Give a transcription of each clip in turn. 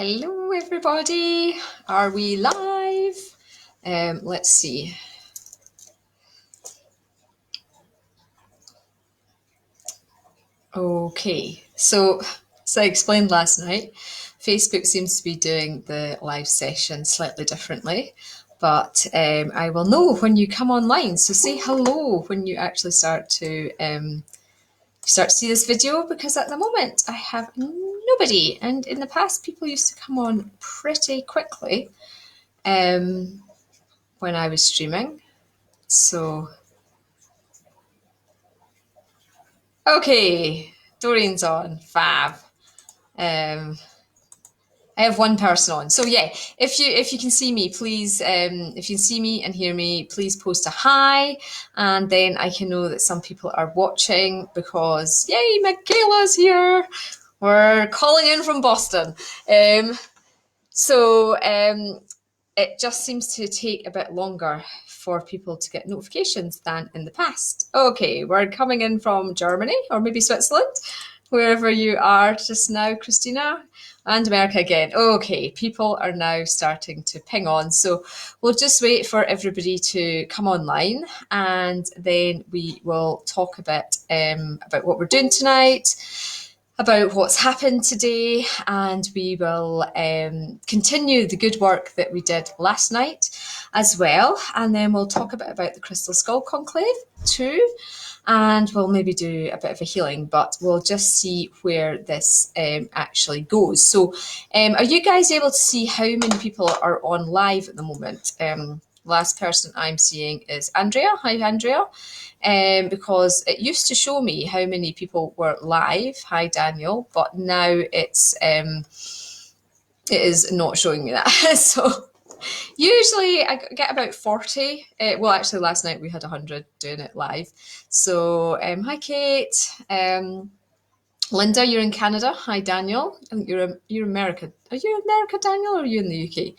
Hello everybody, are we live? Let's see. Okay, so as I explained last night, Facebook seems to be doing the live session slightly differently, but I will know when you come online, so say hello when you actually start to see this video, because at the moment I have nobody, and in the past people used to come on pretty quickly when I was streaming. So okay, Doreen's on, fab. I have one person on, so yeah. If you can see me, please. If you can see me and hear me, please post a hi, and then I can know that some people are watching. Because yay, Michaela's here. We're calling in from Boston. It just seems to take a bit longer for people to get notifications than in the past. Okay, we're coming in from Germany or maybe Switzerland, wherever you are just now, Christina, and America again. Okay, people are now starting to ping on. So we'll just wait for everybody to come online, and then we will talk a bit about what we're doing tonight, about what's happened today, and we will continue the good work that we did last night as well. And then we'll talk a bit about the Crystal Skull Conclave too, and we'll maybe do a bit of a healing, but we'll just see where this actually goes. So are you guys able to see how many people are on live at the moment? Last person I'm seeing is Andrea. Hi, Andrea. Because it used to show me how many people were live. Hi, Daniel. But now it is not showing me that. So usually I get about 40. Well, actually, last night we had 100 doing it live. So hi, Kate. Linda, you're in Canada. Hi, Daniel. I think you're America. Are you in America, Daniel, or are you in the UK?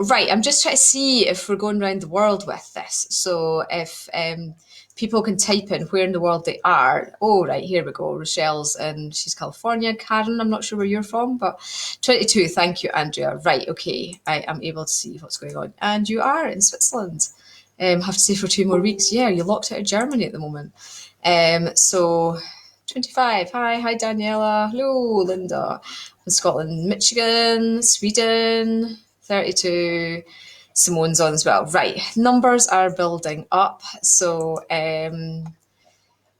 Right, I'm just trying to see if we're going around the world with this. So if people can type in where in the world they are. Oh, right, here we go. Rochelle's and she's California. Karen, I'm not sure where you're from, but 22. Thank you, Andrea. Right, okay. I am able to see what's going on. And you are in Switzerland. Have to stay for 2 more weeks. Yeah, you're locked out of Germany at the moment. So 25. Hi, Daniela. Hello, Linda. From Scotland, Michigan, Sweden. 32. Simone's on as well. Right, numbers are building up. So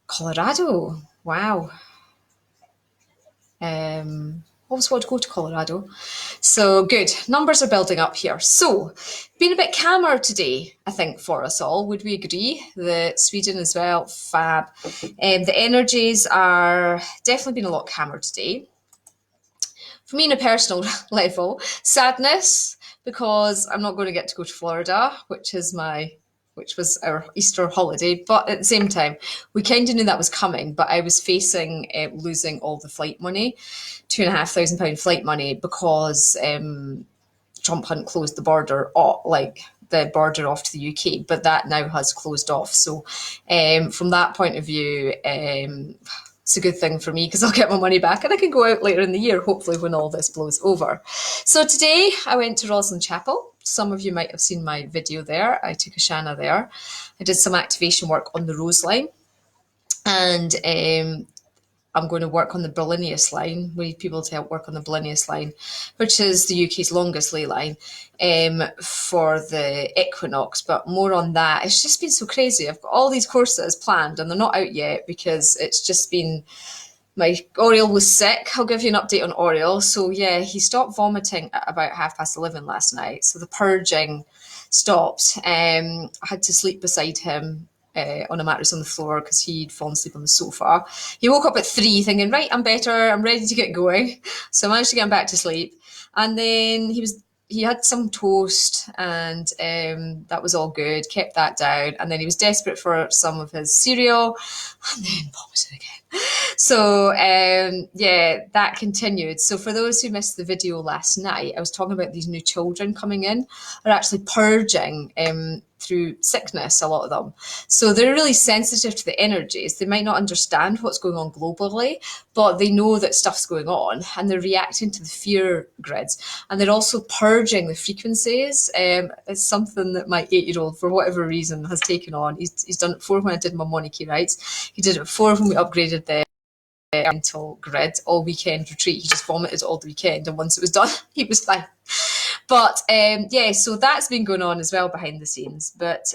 Colorado. Wow. Always want to go to Colorado. So good. Numbers are building up here. So been a bit calmer today, I think, for us all. Would we agree? The Sweden as well. Fab. The energies are definitely been a lot calmer today. For me, on a personal level, sadness, because I'm not going to get to go to Florida, which was our Easter holiday. But at the same time, we kind of knew that was coming, but I was facing losing all the flight money, £2,500 flight money, because Trump hadn't closed the border, the border off to the UK, but that now has closed off. So from that point of view, it's a good thing for me, because I'll get my money back and I can go out later in the year, hopefully, when all this blows over. So today I went to Roslyn Chapel. Some of you might have seen my video there. I took a Shana there. I did some activation work on the Rose line, and I'm going to work on the Berlinius line. We need people to help work on the Berlinius line, which is the UK's longest ley line, for the equinox. But more on that. It's just been so crazy. I've got all these courses planned and they're not out yet, because it's just been, my Oriel was sick. I'll give you an update on Oriel. So yeah, he stopped vomiting at about 11:30 last night. So the purging stopped. I had to sleep beside him on a mattress on the floor, because he'd fallen asleep on the sofa. He woke up at 3 thinking, right, I'm better, I'm ready to get going. So I managed to get him back to sleep. And then he had some toast, and that was all good, kept that down. And then he was desperate for some of his cereal, and then vomited again. So yeah, that continued. So for those who missed the video last night, I was talking about these new children coming in are actually purging through sickness, a lot of them. So they're really sensitive to the energies. They might not understand what's going on globally, but they know that stuff's going on and they're reacting to the fear grids. And they're also purging the frequencies. It's something that my 8-year-old, for whatever reason, has taken on. He's done it before when I did my Monarchy rites. He did it before when we upgraded the mental grid all weekend retreat. He just vomited all the weekend, and once it was done, he was fine. But yeah, so that's been going on as well behind the scenes. But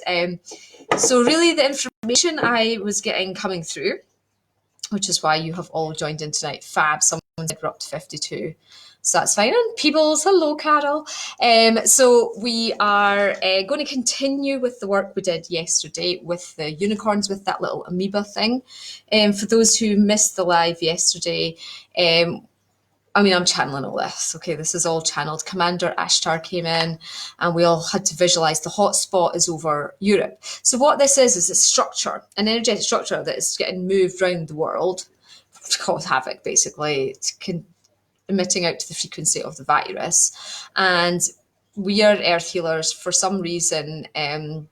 so really the information I was getting coming through, which is why you have all joined in tonight. Fab, someone said we're up to 52. So that's fine. And Peebles, hello, Carol. So we are going to continue with the work we did yesterday with the unicorns, with that little amoeba thing. For those who missed the live yesterday, I mean, I'm channeling all this. Okay, this is all channeled. Commander Ashtar came in and we all had to visualize the hotspot is over Europe. So what this is a structure, an energetic structure that is getting moved around the world to cause havoc, basically, emitting out to the frequency of the virus. And we are earth healers for some reason. The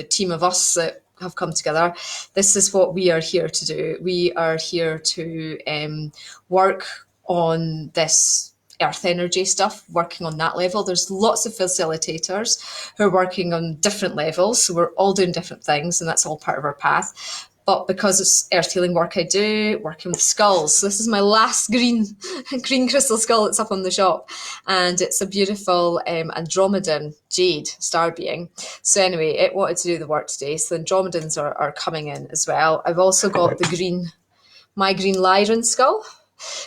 team of us that have come together, this is what we are here to do. We are here to work on this earth energy stuff, working on that level. There's lots of facilitators who are working on different levels. So we're all doing different things, and that's all part of our path. But because it's earth healing work I do, working with skulls. So this is my last green crystal skull that's up on the shop. And it's a beautiful Andromedan jade star being. So anyway, it wanted to do the work today. So Andromedans are coming in as well. I've also got my green Lyran skull,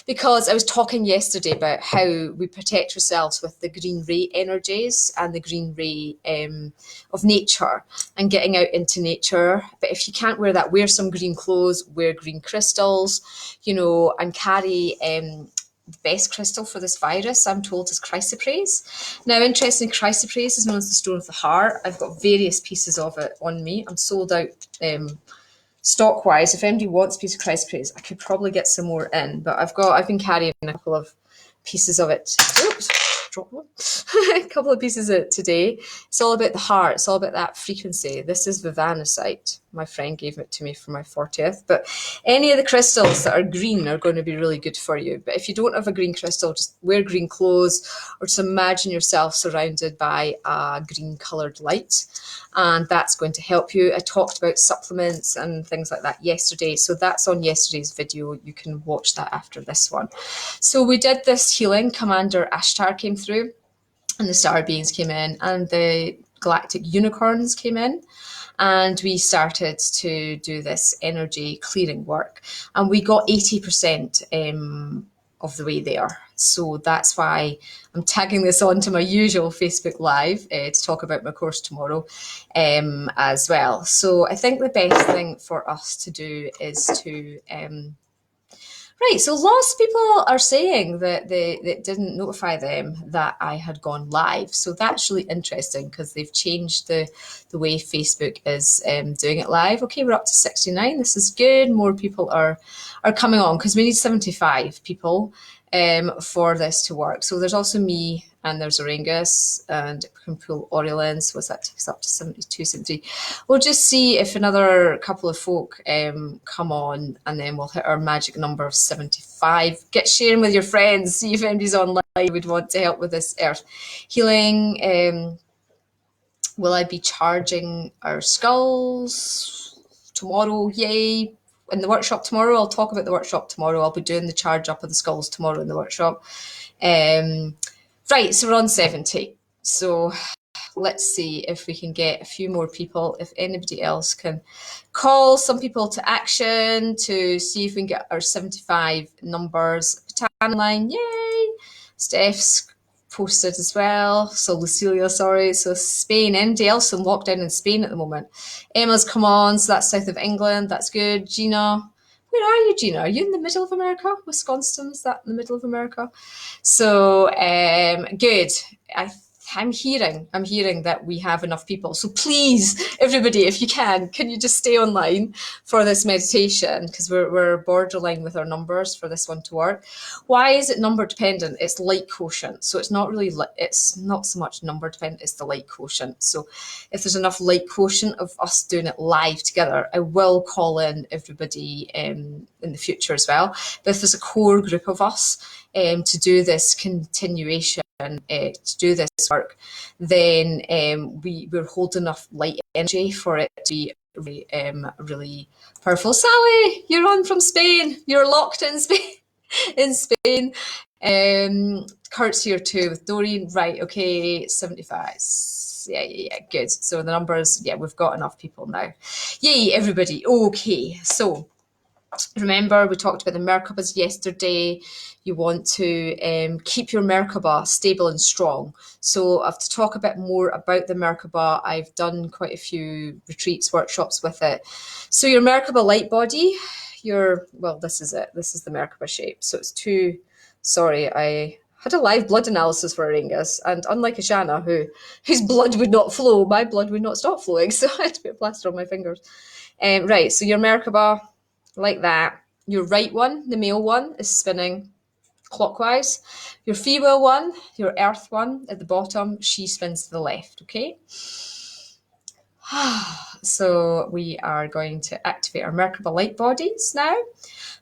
because I was talking yesterday about how we protect ourselves with the green ray energies and the green ray of nature and getting out into nature. But if you can't wear that, wear some green clothes, wear green crystals, and carry the best crystal for this virus, I'm told, is chrysoprase. Now, interestingly, chrysoprase is known as the stone of the heart. I've got various pieces of it on me. I'm sold out stock wise. If anybody wants a piece of chrysoprase, I could probably get some more in, but I've been carrying a couple of pieces of it. Oops, drop one. A couple of pieces of it today. It's all about the heart. It's all about that frequency. This is Vivanicite. My friend gave it to me for my 40th. But any of the crystals that are green are going to be really good for you. But if you don't have a green crystal, just wear green clothes or just imagine yourself surrounded by a green coloured light. And that's going to help you. I talked about supplements and things like that yesterday. So that's on yesterday's video. You can watch that after this one. So we did this healing. Commander Ashtar came through and the star beings came in and the galactic unicorns came in. And we started to do this energy clearing work. And we got 80% of the way there. So that's why I'm tagging this on to my usual Facebook Live to talk about my course tomorrow as well. So I think the best thing for us to do is to... Right, so lots of people are saying that it didn't notify them that I had gone live. So that's really interesting because they've changed the way Facebook is doing it live. Okay, we're up to 69. This is good. More people are coming on because we need 75 people for this to work. So there's also me and there's Orangus and we can pull Oriolin. So that takes up to 72, 73. We'll just see if another couple of folk come on and then we'll hit our magic number of 75. Get sharing with your friends. See if anybody's online would want to help with this earth healing. Will I be charging our skulls tomorrow? Yay. In the workshop tomorrow. I'll talk about the workshop tomorrow. I'll be doing the charge up of the skulls tomorrow in the workshop. Right, so we're on 70. So let's see if we can get a few more people. If anybody else can call some people to action to see if we can get our 75 numbers. Tan line, yay! Steph's posted as well. So Lucilia, sorry. So Spain, anybody else in lockdown in Spain at the moment? Emma's come on, so that's south of England. That's good. Gina, where are you, Gina? Are you in the middle of America? Wisconsin, is that in the middle of America? So good. I I'm hearing that we have enough people. So please, everybody, if you can you just stay online for this meditation? Because we're borderline with our numbers for this one to work. Why is it number dependent? It's light quotient. So it's not so much number dependent, it's the light quotient. So if there's enough light quotient of us doing it live together, I will call in everybody in the future as well. But if there's a core group of us to do this continuation, to do this work, then we're holding enough light energy for it to be really powerful. Sally, you're on from Spain. You're locked in Spain. In Spain. Kurt's here too with Doreen. Right, okay, 75. Yeah, good. So the numbers, yeah, we've got enough people now. Yay, everybody. Okay, so remember, we talked about the Merkabahs yesterday. You want to keep your Merkabah stable and strong. So I have to talk a bit more about the Merkabah. I've done quite a few retreats, workshops with it. So your Merkabah light body, this is it. This is the Merkabah shape. So it's sorry, I had a live blood analysis for Aringus, and unlike Ashana, whose blood would not flow, my blood would not stop flowing, so I had to put a plaster on my fingers. Right, so your Merkabah, like that. Your right one, the male one, is spinning clockwise. Your female one, your earth one at the bottom, she spins to the left, okay? So we are going to activate our Merkabah light bodies now,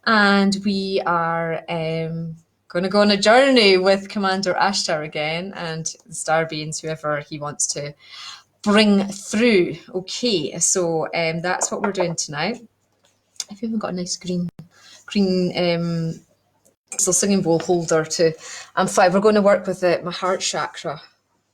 and we are going to go on a journey with Commander Ashtar again, and the star beings, whoever he wants to bring through. Okay, so that's what we're doing tonight. I've even got a nice green crystal singing bowl holder to amplify. We're going to work with my heart chakra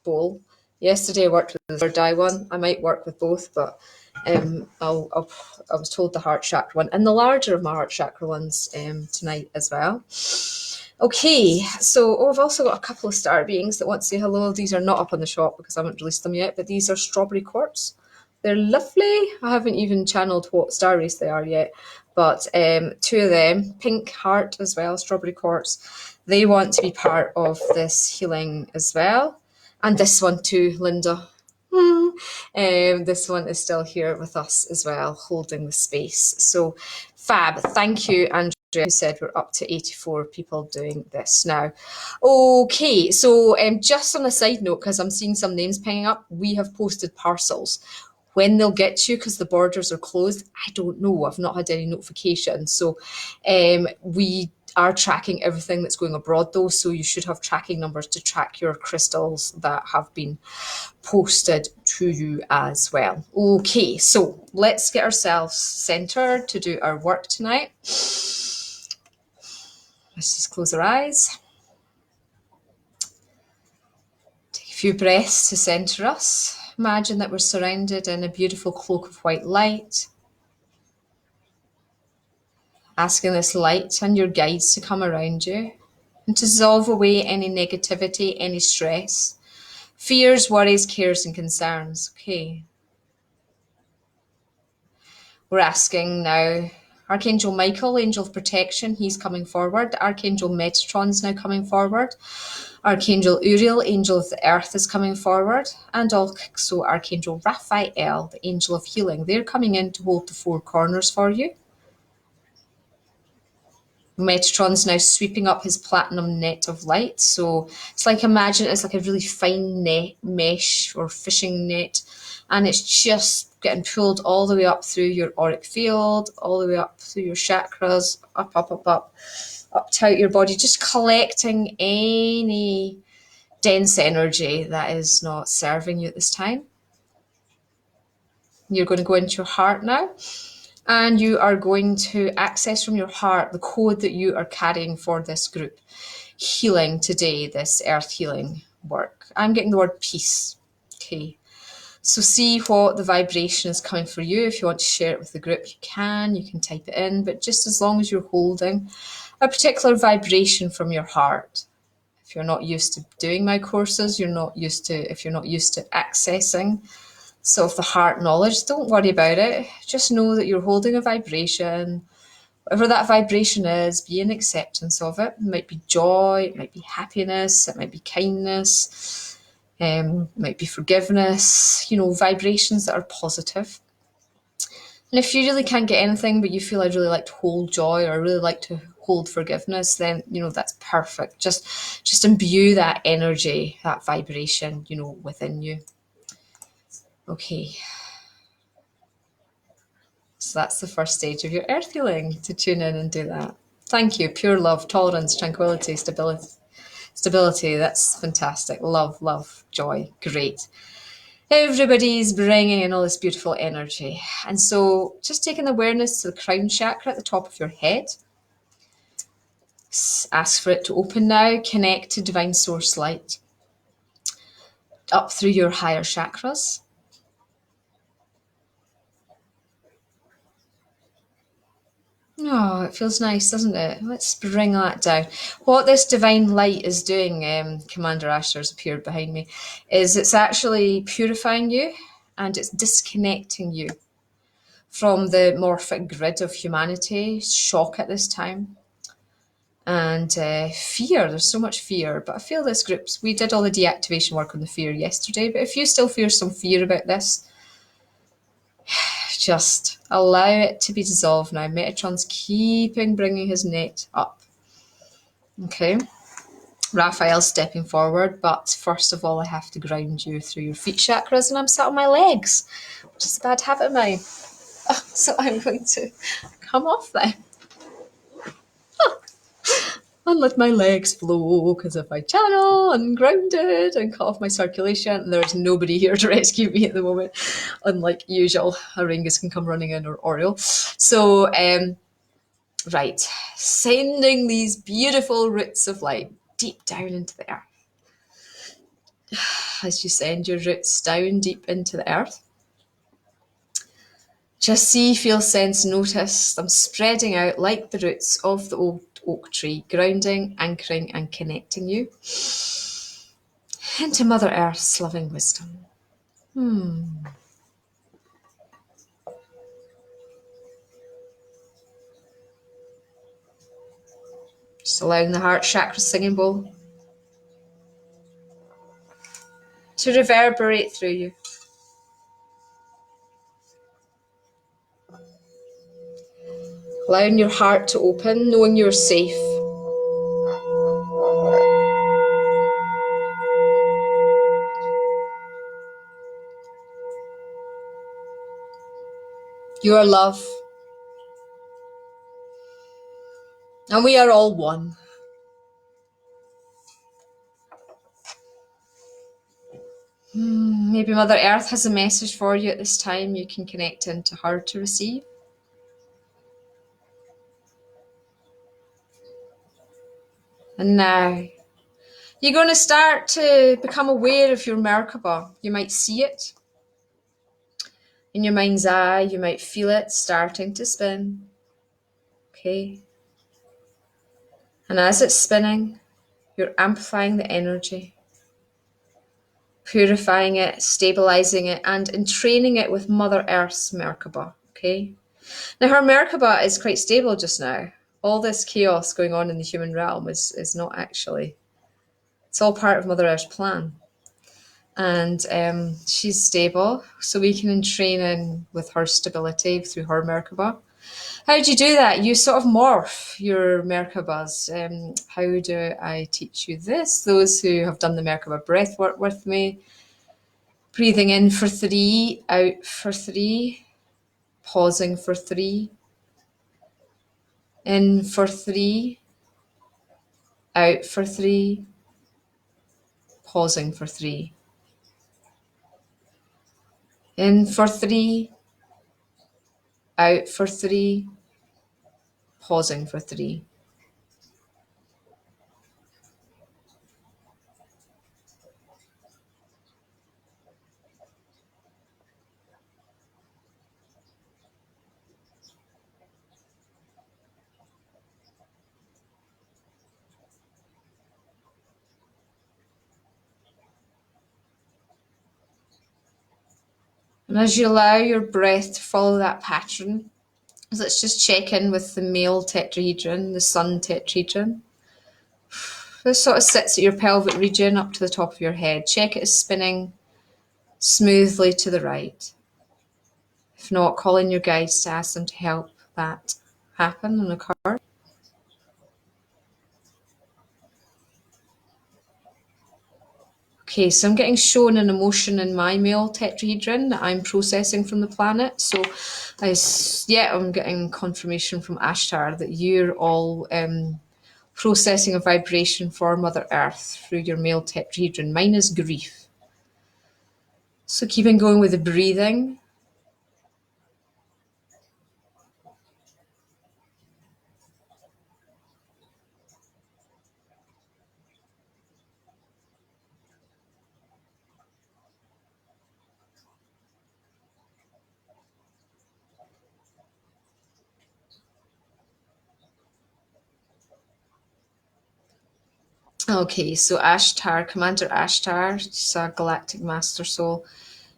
bowl. Yesterday I worked with the third eye one. I might work with both, but I was told the heart chakra one and the larger of my heart chakra ones tonight as well. Okay, so I've also got a couple of star beings that want to say hello. These are not up on the shop because I haven't released them yet, but these are strawberry quartz. They're lovely. I haven't even channeled what star race they are yet, but two of them, pink heart as well, strawberry quartz, they want to be part of this healing as well. And this one too, Linda. This one is still here with us as well, holding the space. So fab. Thank you, Andrea, who said we're up to 84 people doing this now. Okay, so just on a side note, because I'm seeing some names pinging up, we have posted parcels. When they'll get to you, because the borders are closed, I don't know. I've not had any notification. So we are tracking everything that's going abroad though. So you should have tracking numbers to track your crystals that have been posted to you as well. Okay, so let's get ourselves centered to do our work tonight. Let's just close our eyes. Take a few breaths to center us. Imagine that we're surrounded in a beautiful cloak of white light. Asking this light and your guides to come around you and to dissolve away any negativity, any stress, fears, worries, cares, and concerns. Okay. We're asking now Archangel Michael, Angel of Protection, he's coming forward. Archangel Metatron's now coming forward. Archangel Uriel, Angel of the Earth, is coming forward. And also Archangel Raphael, the Angel of Healing. They're coming in to hold the four corners for you. Metatron's now sweeping up his platinum net of light. So it's like, imagine it's like a really fine net, mesh or fishing net. And it's just getting pulled all the way up through your auric field, all the way up through your chakras, up to out your body, just collecting any dense energy that is not serving you at this time. You're going to go into your heart now. And you are going to access from your heart the code that you are carrying for this group healing today, this earth healing work. I'm getting the word peace. Okay. So see what the vibration is coming for you. If you want to share it with the group, you can type it in, but just as long as you're holding a particular vibration from your heart. If you're not used to doing my courses, if you're not used to accessing of the heart knowledge, don't worry about it. Just know that you're holding a vibration. Whatever that vibration is, be in acceptance of it. It might be joy, it might be happiness, it might be kindness. Might be forgiveness, vibrations that are positive. And if you really can't get anything, but you feel I'd really like to hold joy or I really like to hold forgiveness, then, that's perfect. Just imbue that energy, that vibration, within you. Okay. So that's the first stage of your earth healing, to tune in and do that. Thank you. Pure love, tolerance, tranquility, stability. Stability, that's fantastic. Love, joy, great. Everybody's bringing in all this beautiful energy. And so just taking awareness to the crown chakra at the top of your head. Ask for it to open now. Connect to divine source light. Up through your higher chakras. Oh, it feels nice, doesn't it? Let's bring that down. What this divine light is doing, Commander Ashtar has appeared behind me, is it's actually purifying you and it's disconnecting you from the morphic grid of humanity, shock at this time, and fear. There's so much fear, but I feel this group's, we did all the deactivation work on the fear yesterday, but if you still feel some fear about this, just allow it to be dissolved now. Metatron's keeping bringing his net up. Okay. Raphael's stepping forward, but first of all, I have to ground you through your feet chakras, and I'm sat on my legs, which is a bad habit of mine. So I'm going to come off then. And let my legs flow, because if I channel ungrounded and cut off my circulation, there's nobody here to rescue me at the moment, unlike usual. Aringus can come running in, or Oriole. So, right, sending these beautiful roots of light deep down into the earth. As you send your roots down deep into the earth, just see, feel, sense, notice them spreading out like the roots of the old oak tree, grounding, anchoring, and connecting you into Mother Earth's loving wisdom. Just allowing the heart chakra singing bowl to reverberate through you. Allowing your heart to open, knowing you're safe. You are love. And we are all one. Maybe Mother Earth has a message for you at this time. You can connect into her to receive. And now, you're going to start to become aware of your Merkaba. You might see it in your mind's eye. You might feel it starting to spin. Okay. And as it's spinning, you're amplifying the energy, purifying it, stabilizing it, and entraining it with Mother Earth's Merkaba. Okay. Now, her Merkaba is quite stable just now. All this chaos going on in the human realm is not actually, it's all part of Mother Earth's plan. And she's stable, so we can entrain in with her stability through her Merkaba. How do you do that? You sort of morph your Merkabas. How do I teach you this? Those who have done the Merkaba breath work with me, breathing in for 3, out for 3, pausing for 3, in for 3, out for 3, pausing for 3. In for 3, out for 3, pausing for 3. And as you allow your breath to follow that pattern, let's just check in with the male tetrahedron, the sun tetrahedron. This sort of sits at your pelvic region up to the top of your head. Check it is spinning smoothly to the right. If not, call in your guides to ask them to help that happen and occur. Okay, so I'm getting shown an emotion in my male tetrahedron that I'm processing from the planet. So I'm getting confirmation from Ashtar that you're all processing a vibration for Mother Earth through your male tetrahedron. Mine is grief. So keeping going with the breathing. Okay, so Ashtar, Commander Ashtar, he's a galactic master soul.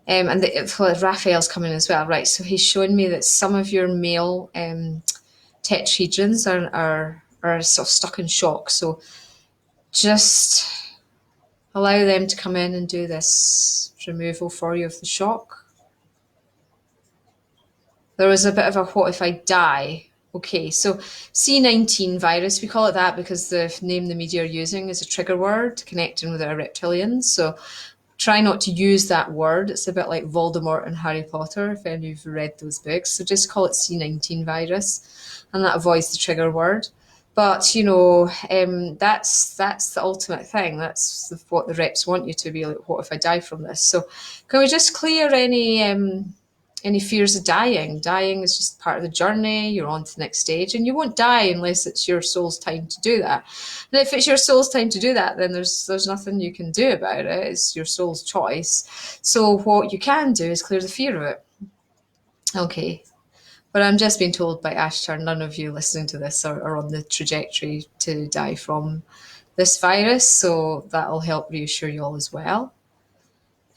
And Raphael's coming as well, right? So he's showing me that some of your male tetrahedrons are sort of stuck in shock. So just allow them to come in and do this removal for you of the shock. There was a bit of a what if I die? Okay, so C19 virus, we call it that because the name the media are using is a trigger word connecting with our reptilians. So try not to use that word. It's a bit like Voldemort and Harry Potter, if any of you read those books. So just call it C19 virus, and that avoids the trigger word. But that's the ultimate thing. That's what the reps want you to be like. What if I die from this? So can we just clear any fears of dying? Dying is just part of the journey. You're on to the next stage, and you won't die unless it's your soul's time to do that. And if it's your soul's time to do that, then there's nothing you can do about it. It's your soul's choice. So what you can do is clear the fear of it. Okay. But I'm just being told by Ashtar, none of you listening to this are on the trajectory to die from this virus, so that'll help reassure you all as well.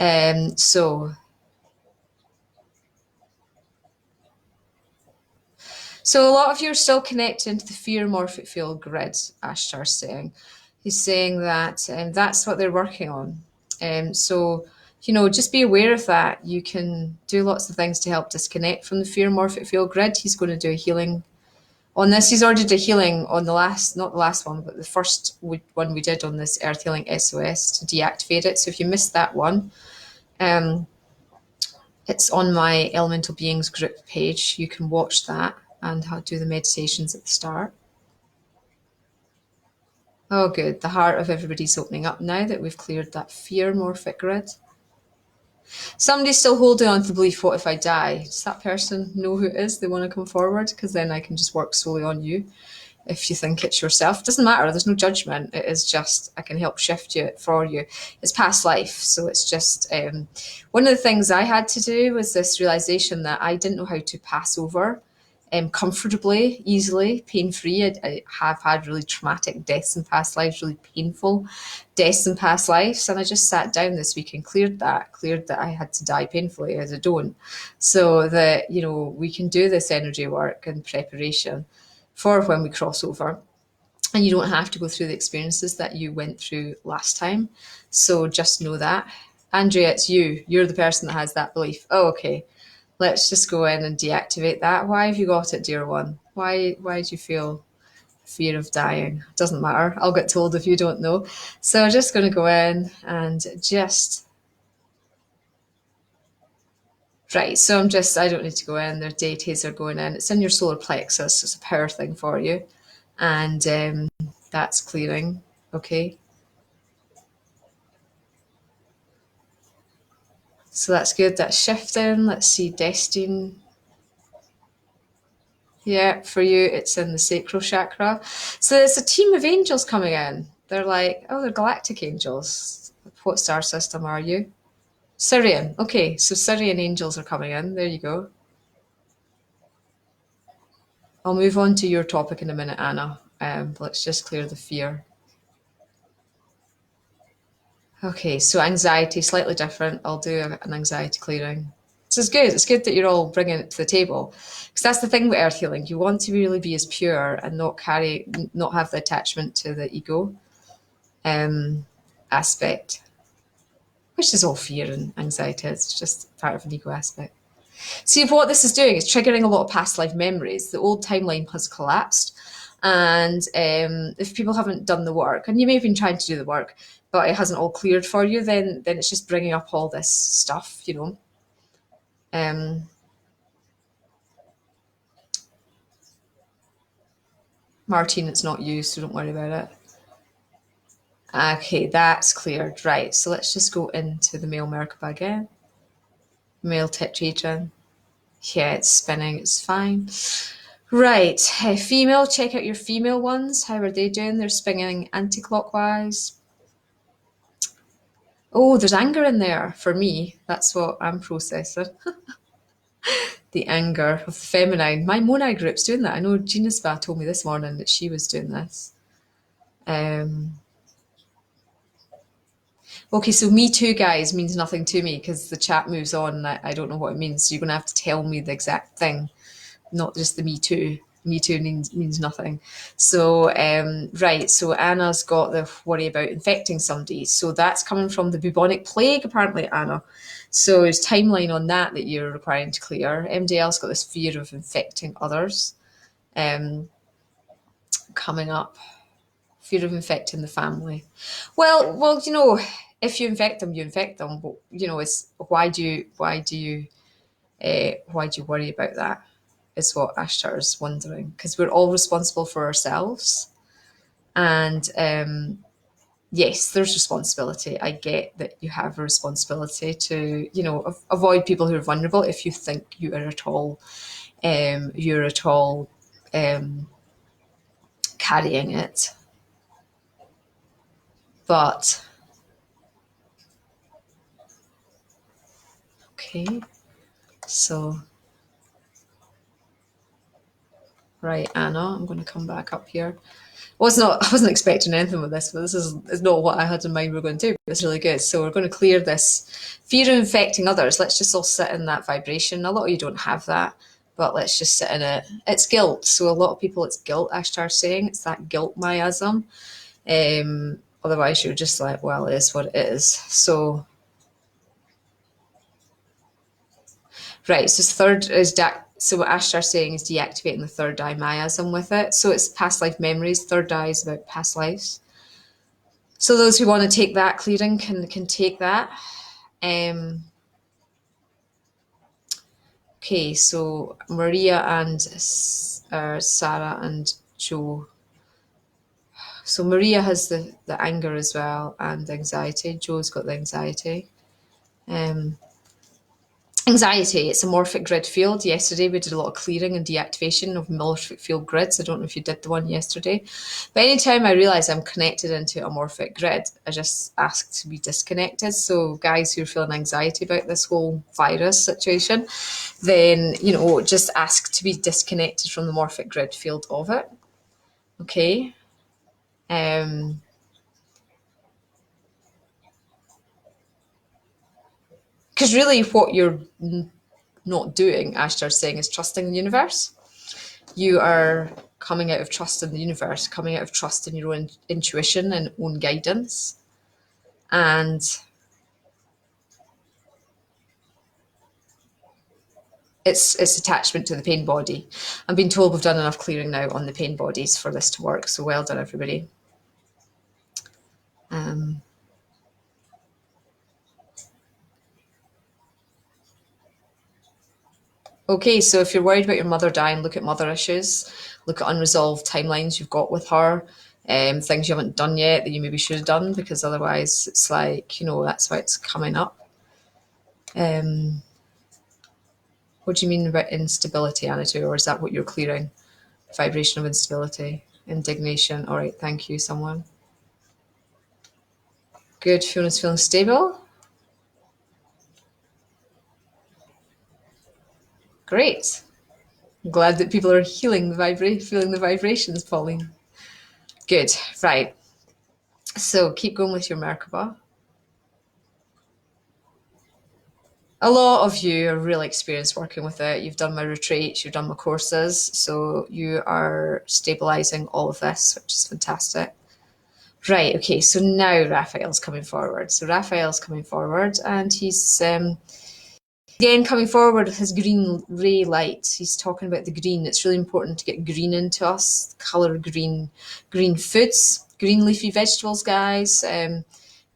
So a lot of you are still connected into the fear morphic field grid, Ashtar's saying. He's saying that that's what they're working on. Just be aware of that. You can do lots of things to help disconnect from the fear morphic field grid. He's going to do a healing on this. He's already did a healing on not the last one, but the first one we did on this Earth Healing SOS to deactivate it. So if you missed that one, it's on my Elemental Beings group page. You can watch that and do the meditations at the start. Oh, good. The heart of everybody's opening up now that we've cleared that fear morphic grid. Somebody's still holding on to the belief, what if I die? Does that person know who it is? They want to come forward? Because then I can just work solely on you. If you think it's yourself, it doesn't matter. There's no judgment. It is just, I can help shift you for you. It's past life. So it's just, one of the things I had to do was this realization that I didn't know how to pass over comfortably, easily, pain-free. I have had really traumatic deaths in past lives, really painful deaths in past lives. And I just sat down this week and cleared that I had to die painfully as I don't. So that, we can do this energy work and preparation for when we cross over. And you don't have to go through the experiences that you went through last time. So just know that. Andrea, it's you. You're the person that has that belief. Oh, okay. Let's just go in and deactivate that. Why have you got it, dear one? Why do you feel fear of dying? Doesn't matter. I'll get told if you don't know. So I'm just going to go in and just... Right, so I don't need to go in. Their deities are going in. It's in your solar plexus. It's a power thing for you. And that's clearing. Okay. So that's good. That's shifting. Let's see, Destine. Yeah, for you, it's in the sacral chakra. So there's a team of angels coming in. They're like, they're galactic angels. What star system are you? Syrian. Okay, so Syrian angels are coming in. There you go. I'll move on to your topic in a minute, Anna. Let's just clear the fear. Okay, so anxiety, slightly different. I'll do an anxiety clearing. This is good. It's good that you're all bringing it to the table, because that's the thing with earth healing. You want to really be as pure and not have the attachment to the ego. aspect, which is all fear and anxiety. It's just part of an ego aspect. See, what this is doing is triggering a lot of past life memories. The old timeline has collapsed. And if people haven't done the work, and you may have been trying to do the work, but it hasn't all cleared for you, then it's just bringing up all this stuff, you know. Martine, it's not you, so don't worry about it. Okay, that's cleared. Right, so let's just go into the male Merkaba again. Male tetrahedron. Yeah, it's spinning, it's fine. Right, female, check out your female ones. How are they doing? They're spinning anti-clockwise. Oh, there's anger in there for me. That's what I'm processing. The anger of the feminine. My Monai group's doing that. I know Gina Spa told me this morning that she was doing this. Okay, so me too, guys, means nothing to me because the chat moves on and I don't know what it means. So you're going to have to tell me the exact thing, not just the me too. Me too means nothing. So, right, so Anna's got the worry about infecting somebody. So that's coming from the bubonic plague, apparently, Anna. So there's timeline on that you're requiring to clear. MDL's got this fear of infecting others coming up. Fear of infecting the family. Well, you know, if you infect them, you infect them. But you know, it's why do you worry about that? Is what Ashtar is wondering, because we're all responsible for ourselves, and yes, there's responsibility. I get that you have a responsibility to, you know, avoid people who are vulnerable if you think you're at all carrying it. But okay, so right, Anna, I'm going to come back up here. I wasn't expecting anything with this, but this is not what I had in mind we are going to do. It's really good. So we're going to clear this fear of infecting others. Let's just all sit in that vibration. A lot of you don't have that, but let's just sit in it. It's guilt. So a lot of people, it's guilt, Ashtar's saying. It's that guilt miasm. Otherwise, you're just like, well, it is what it is. So, right, so third is so what Ashtar's saying is deactivating the third eye miasm with it. So it's past life memories. Third eye is about past lives. So those who want to take that clearing can take that. Okay, so Maria and Sarah and Joe. So Maria has the anger as well and anxiety. Joe's got the anxiety. Anxiety, it's a morphic grid field. Yesterday we did a lot of clearing and deactivation of morphic field grids. I don't know if you did the one yesterday. But anytime I realise I'm connected into a morphic grid, I just ask to be disconnected. So guys who are feeling anxiety about this whole virus situation, then, you know, just ask to be disconnected from the morphic grid field of it. Okay. Because really what you're not doing, Ashtar's saying, is trusting the universe. You are coming out of trust in the universe, coming out of trust in your own intuition and own guidance. And it's attachment to the pain body. I'm being told we've done enough clearing now on the pain bodies for this to work. So well done, everybody. Okay, so if you're worried about your mother dying, look at mother issues, look at unresolved timelines you've got with her, things you haven't done yet that you maybe should have done, because otherwise it's like, you know, that's why it's coming up. What do you mean about instability, Anitu, or is that what you're clearing? Vibration of instability, indignation. All right, thank you, someone. Good, Fiona's feeling stable. Great. I'm glad that people are healing feeling the vibrations, Pauline. Good, right. So keep going with your Merkaba. A lot of you are really experienced working with it. You've done my retreats, you've done my courses, so you are stabilizing all of this, which is fantastic. Right, okay, so now Raphael's coming forward. So Raphael's coming forward and he's again coming forward with his green ray light. He's talking about the green. It's really important to get green into us, colour green, green foods, green leafy vegetables, guys,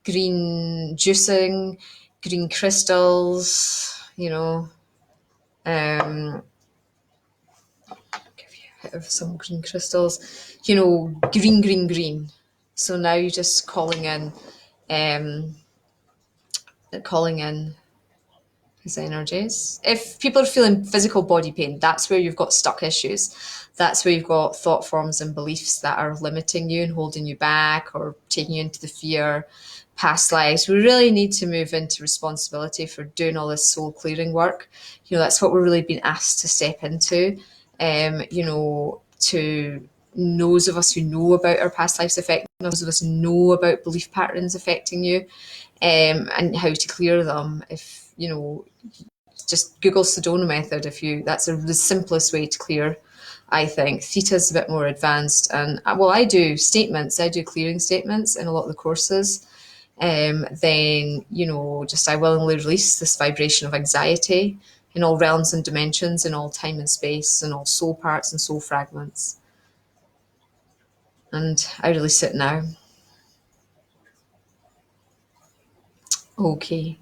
green juicing, green crystals, you know, give you a bit of some green crystals, you know, green, green, green. So now you're just calling in his energies. If people are feeling physical body pain, that's where you've got stuck issues. That's where you've got thought forms and beliefs that are limiting you and holding you back or taking you into the fear, past lives. We really need to move into responsibility for doing all this soul clearing work. You know, that's what we're really being asked to step into. You know, to those of us who know about our past lives affecting us, those of us who know about belief patterns affecting you, and how to clear them. If you know, just Google Sedona method. That's the simplest way to clear. I think Theta's a bit more advanced, and well, I do statements. I do clearing statements in a lot of the courses. Then you know, just I willingly release this vibration of anxiety in all realms and dimensions, in all time and space, in all soul parts and soul fragments. And I release it now. Okay.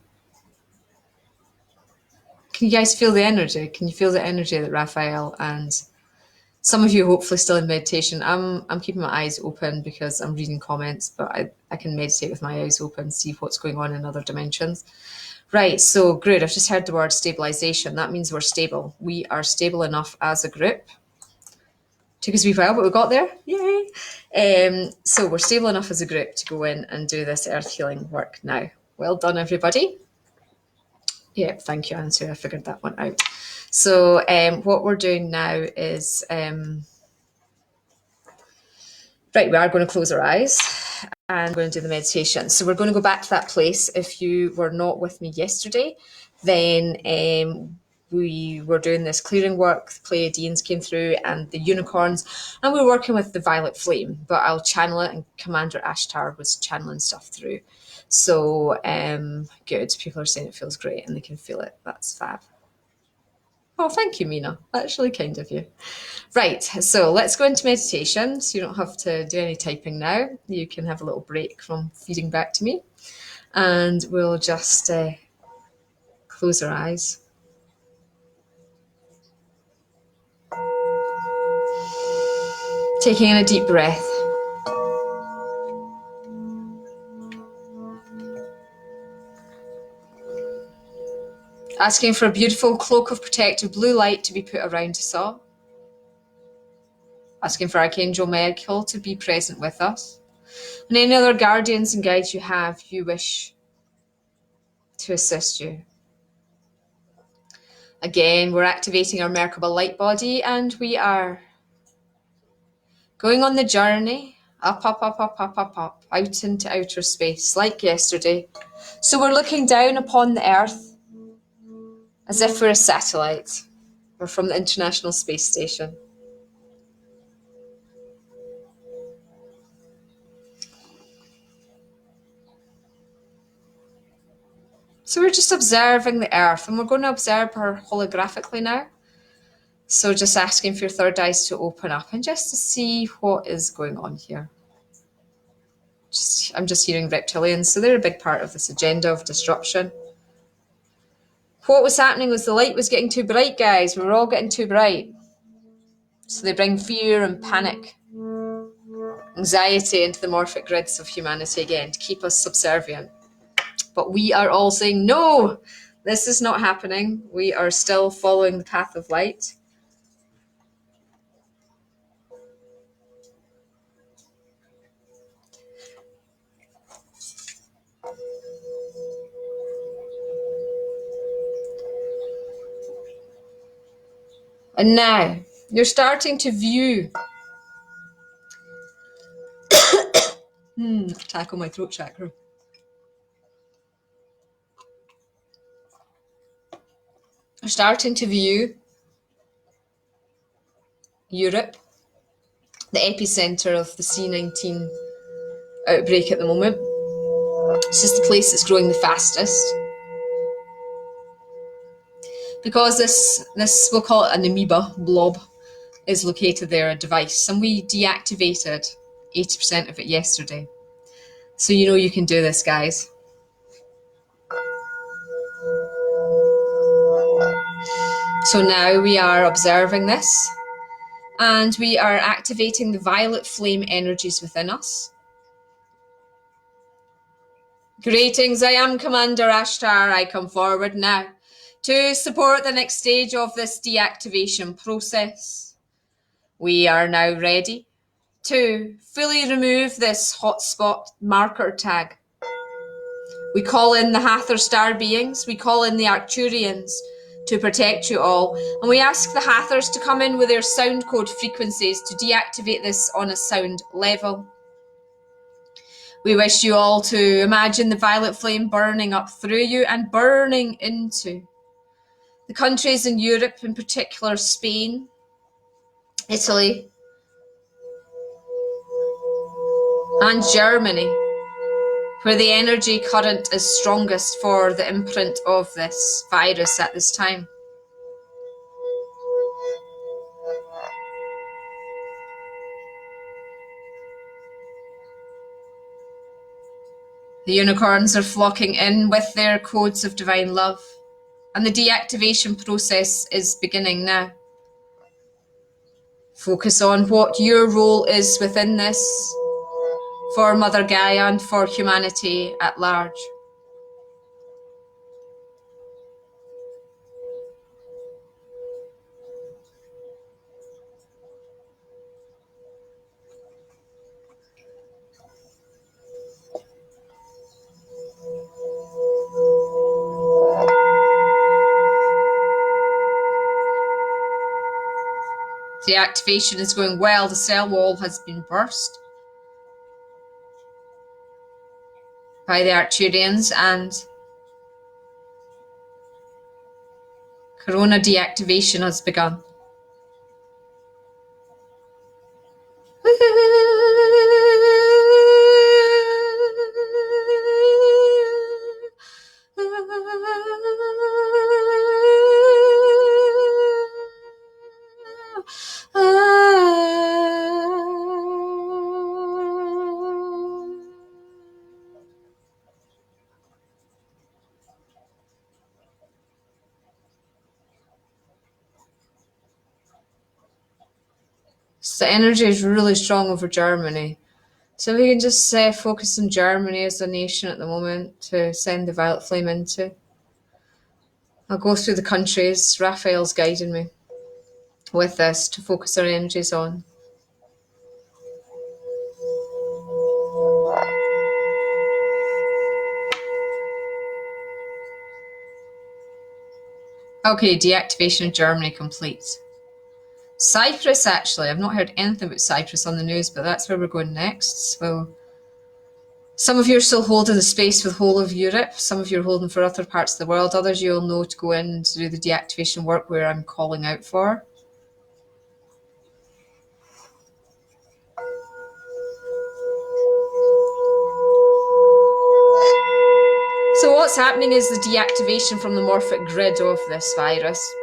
Can you guys feel the energy? Can you feel the energy that Raphael and some of you hopefully still in meditation? I'm keeping my eyes open because I'm reading comments, but I can meditate with my eyes open, see what's going on in other dimensions. Right, so good. I've just heard the word stabilization. That means we're stable. We are stable enough as a group. Took us a wee while, but we got there. Yay! So we're stable enough as a group to go in and do this earth healing work now. Well done, everybody. Yeah, thank you, Answer. I figured that one out. So what we're doing now is, right, we are going to close our eyes and we're going to do the meditation. So we're going to go back to that place. If you were not with me yesterday, then we were doing this clearing work. The Pleiadians came through and the unicorns, and we were working with the violet flame, but I'll channel it, and Commander Ashtar was channeling stuff through. So good. People are saying it feels great and they can feel it. That's fab. Oh, thank you, Mina. That's really kind of you. Right, so let's go into meditation. So you don't have to do any typing now. You can have a little break from feeding back to me. And we'll just close our eyes. Taking in a deep breath. Asking for a beautiful cloak of protective blue light to be put around us all. Asking for Archangel Michael to be present with us. And any other guardians and guides you wish to assist you. Again, we're activating our Merkaba light body and we are going on the journey up, out into outer space, like yesterday. So we're looking down upon the Earth as if we're a satellite. We're from the International Space Station. So we're just observing the Earth, and we're going to observe her holographically now. So just asking for your third eyes to open up and just to see what is going on here. I'm just hearing reptilians, so they're a big part of this agenda of disruption. What was happening was the light was getting too bright, guys. We were all getting too bright. So they bring fear and panic, anxiety into the morphic grids of humanity again to keep us subservient. But we are all saying, no, this is not happening. We are still following the path of light. And now you're starting to view. Tackle my throat chakra. You're starting to view Europe, the epicenter of the C19 outbreak at the moment. It's just the place that's growing the fastest. Because this we'll call it an amoeba blob, is located there, a device, and we deactivated 80% of it yesterday. So you know you can do this, guys. So now we are observing this, and we are activating the violet flame energies within us. Greetings, I am Commander Ashtar. I come forward now to support the next stage of this deactivation process. We are now ready to fully remove this hotspot marker tag. We call in the Hathor star beings, we call in the Arcturians to protect you all, and we ask the Hathors to come in with their sound code frequencies to deactivate this on a sound level. We wish you all to imagine the violet flame burning up through you and burning into the countries in Europe, in particular Spain, Italy, and Germany, where the energy current is strongest for the imprint of this virus at this time. The unicorns are flocking in with their codes of divine love, and the deactivation process is beginning now. Focus on what your role is within this for Mother Gaia and for humanity at large. The activation is going well. The cell wall has been burst by the Arcturians, and Corona deactivation has begun. So the energy is really strong over Germany. So we can just focus on Germany as a nation at the moment to send the violet flame into. I'll go through the countries. Raphael's guiding me with this to focus our energies on. Okay, deactivation of Germany complete. Cyprus, actually, I've not heard anything about Cyprus on the news, but that's where we're going next. So some of you are still holding the space for the whole of Europe. Some of you are holding for other parts of the world. Others you'll know to go in to do the deactivation work where I'm calling out for. So what's happening is the deactivation from the morphic grid of this virus.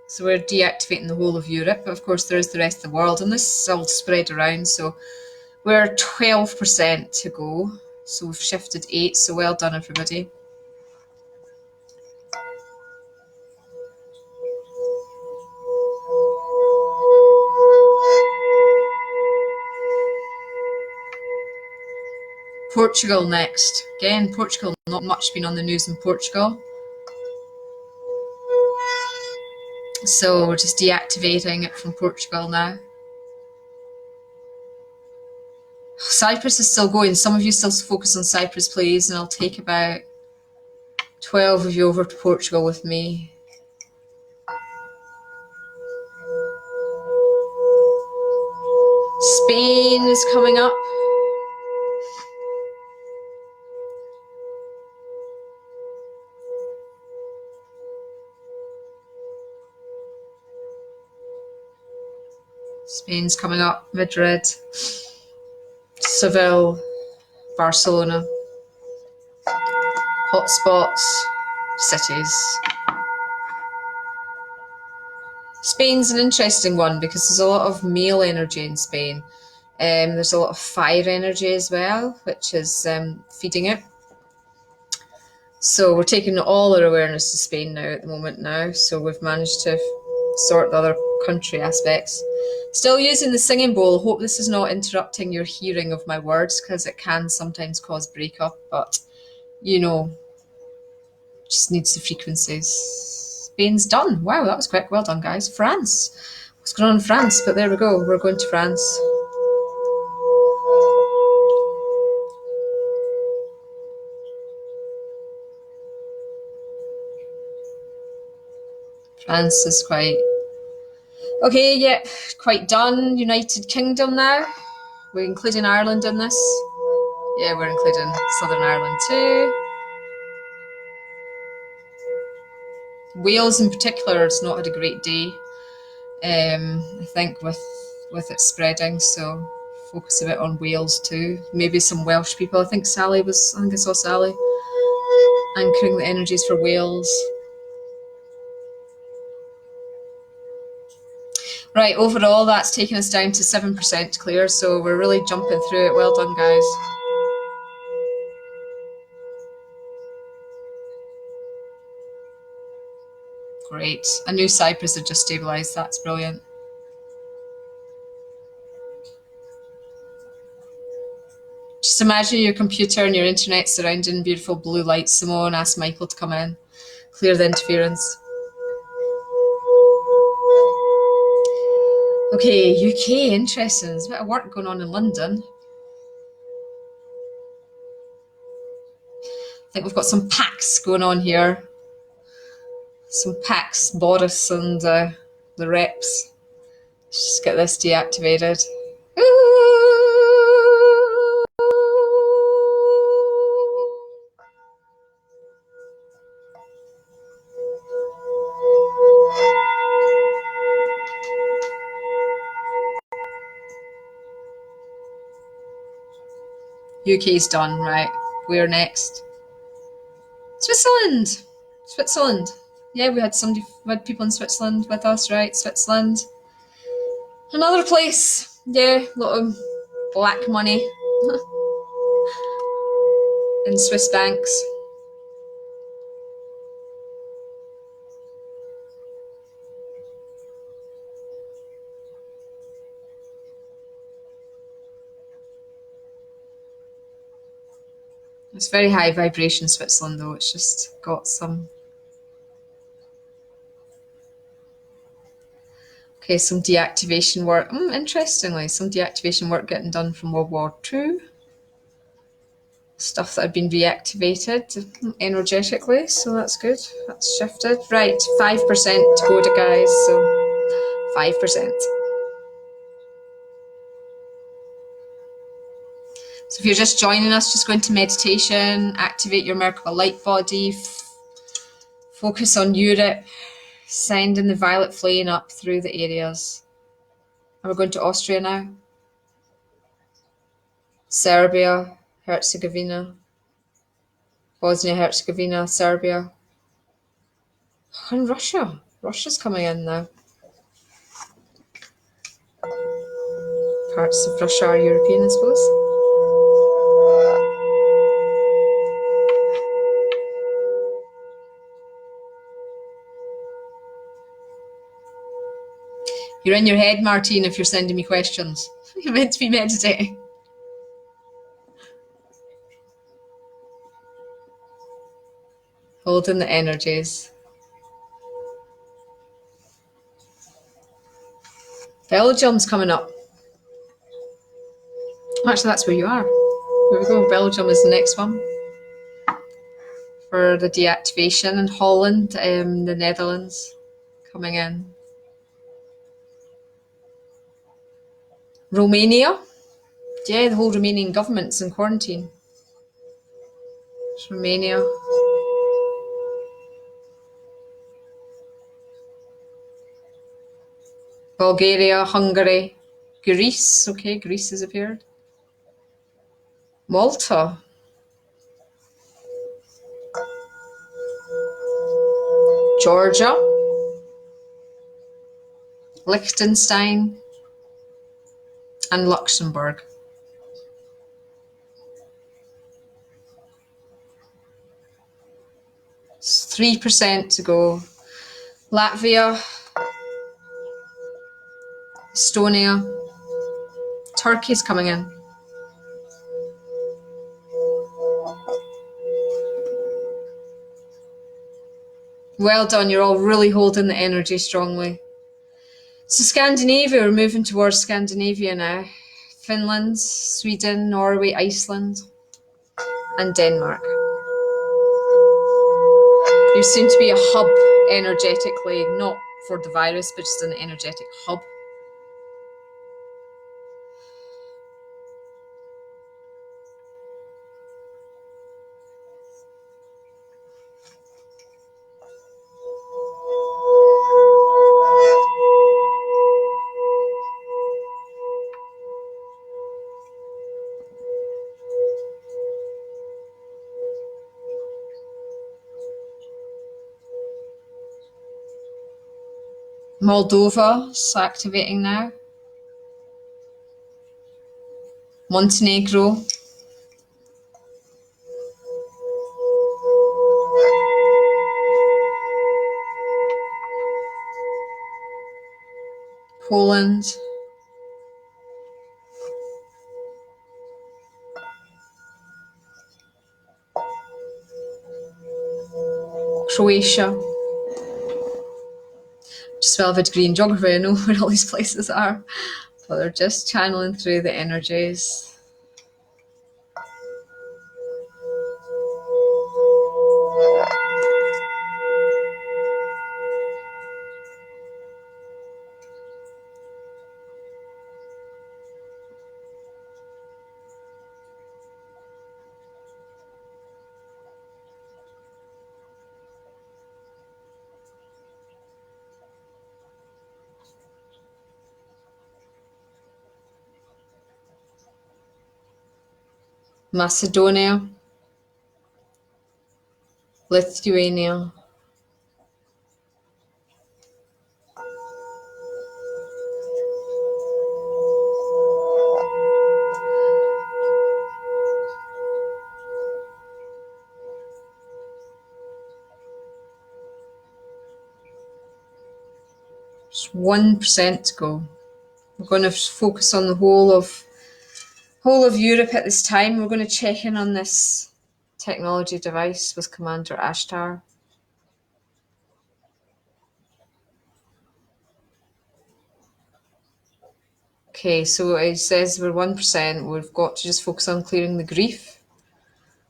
So we're deactivating the whole of Europe, but of course there is the rest of the world, and this is all spread around, so we're 12% to go. So we've shifted 8, so well done everybody. Portugal next. Again, Portugal, not much been on the news in Portugal. So we're just deactivating it from Portugal now. Cyprus is still going. Some of you still focus on Cyprus, please, and I'll take about 12 of you over to Portugal with me. Spain is coming up. Spain's coming up. Madrid, Seville, Barcelona. Hotspots, cities. Spain's an interesting one because there's a lot of male energy in Spain. There's a lot of fire energy as well, which is feeding it. So we're taking all our awareness to Spain now at the moment now. So we've managed to sort the other country aspects. Still using the singing bowl. Hope this is not interrupting your hearing of my words because it can sometimes cause breakup, but you know, just needs the frequencies. Spain's done. Wow, that was quick. Well done, guys. France. What's going on in France? But there we go. We're going to France. France is quite... Okay, yeah, quite done. United Kingdom now. We're including Ireland in this. Yeah, we're including Southern Ireland too. Wales in particular has not had a great day. I think with it spreading, so focus a bit on Wales too. Maybe some Welsh people. I think I saw Sally anchoring the energies for Wales. Right, overall that's taken us down to 7% clear, so we're really jumping through it. Well done, guys. Great. I knew Cyprus had just stabilised. That's brilliant. Just imagine your computer and your internet surrounding beautiful blue light, Simone. Ask Michael to come in. Clear the interference. Okay, UK, interesting. There's a bit of work going on in London. I think we've got some packs going on here. Some packs, Boris and the reps. Let's just get this deactivated. UK's done, right? We're next. Switzerland. Yeah, we had people in Switzerland with us, right? Switzerland. Another place. Yeah, a lot of black money in Swiss banks. It's very high vibration, Switzerland, though. It's just got some... Okay, some deactivation work. Interestingly, some deactivation work getting done from World War II. Stuff that had been reactivated energetically, so that's good. That's shifted. Right, 5% to go to, guys, so 5%. So if you're just joining us, just go into meditation, activate your Merkaba light body, focus on Europe, sending the violet flame up through the areas. And we're going to Austria now. Serbia, Herzegovina, Bosnia-Herzegovina, Serbia. And Russia. Russia's coming in now. Parts of Russia are European, I suppose. You're in your head, Martine, if you're sending me questions. You're meant to be meditating. Holding the energies. Belgium's coming up. Actually, that's where you are. Here we go. Belgium is the next one for the deactivation, and Holland, the Netherlands coming in. Romania. Yeah, the whole Romanian government's in quarantine. It's Romania. Bulgaria, Hungary. Greece, okay, Greece has appeared. Malta. Georgia. Liechtenstein. And Luxembourg. 3% to go. Latvia. Estonia. Turkey's coming in. Well done, you're all really holding the energy strongly. So Scandinavia, we're moving towards Scandinavia now. Finland, Sweden, Norway, Iceland, and Denmark. You seem to be a hub energetically, not for the virus, but just an energetic hub. Moldova is activating now. Montenegro. Poland. Croatia. Just well have a degree in geography, I know where all these places are, but they're just channeling through the energies. Macedonia, Lithuania, just 1% to go. We're going to focus on the whole of Europe at this time. We're going to check in on this technology device with Commander Ashtar. Okay, so it says we're 1%. We've got to just focus on clearing the grief.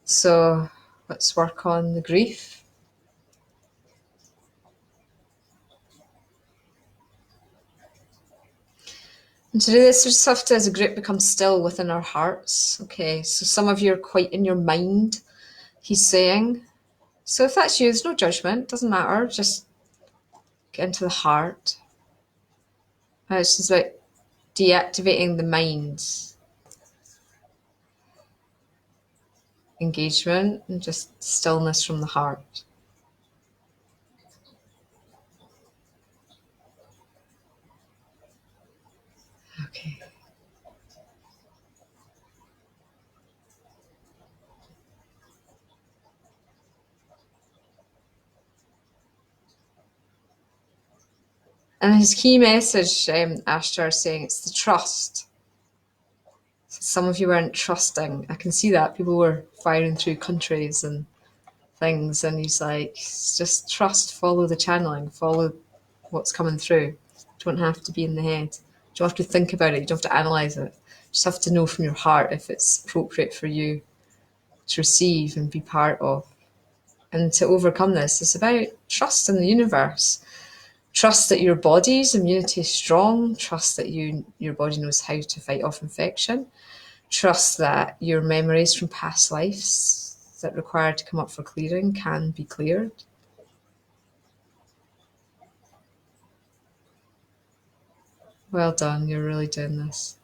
So let's work on the grief. And to do this, we just have to, as a group, become still within our hearts. Okay, so some of you are quite in your mind, he's saying. So if that's you, there's no judgment, doesn't matter, just get into the heart. It's just about deactivating the mind. Engagement and just stillness from the heart. Okay. And his key message, Ashtar is saying, it's the trust. Some of you weren't trusting. I can see that. People were firing through countries and things, and he's like, just trust, follow the channeling, follow what's coming through. You don't have to be in the head. You don't have to think about it. You don't have to analyze it. You just have to know from your heart if it's appropriate for you to receive and be part of. And to overcome this, it's about trust in the universe. Trust that your body's immunity is strong. Trust that your body knows how to fight off infection. Trust that your memories from past lives that require to come up for clearing can be cleared. Well done. You're really doing this.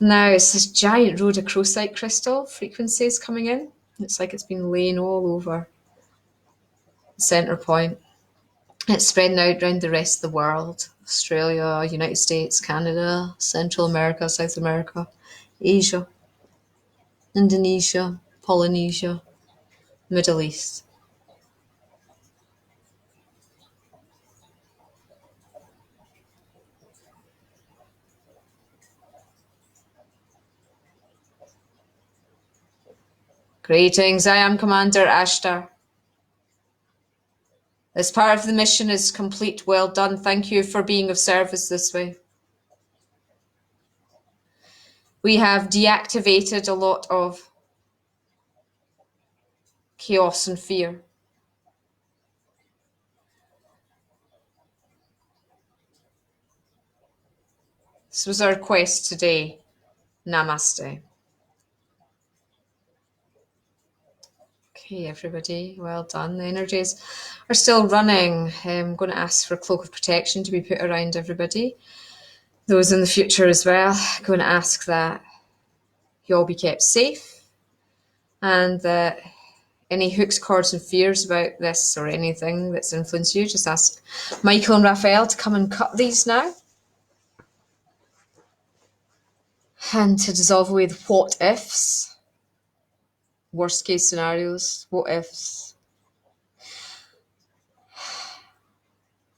Now it's this giant rhodochrosite crystal frequencies coming in. It's like it's been laying all over the centre point. It's spreading out around the rest of the world. Australia, United States, Canada, Central America, South America, Asia, Indonesia, Polynesia, Middle East. Greetings, I am Commander Ashtar. This part of the mission is complete. Well done. Thank you for being of service this way. We have deactivated a lot of chaos and fear. This was our quest today. Namaste. Okay, everybody, well done. The energies are still running. I'm going to ask for a cloak of protection to be put around everybody. Those in the future as well. I'm going to ask that you all be kept safe and that any hooks, cords, and fears about this or anything that's influenced you, just ask Michael and Raphael to come and cut these now. And to dissolve away the what ifs, worst case scenarios, what ifs.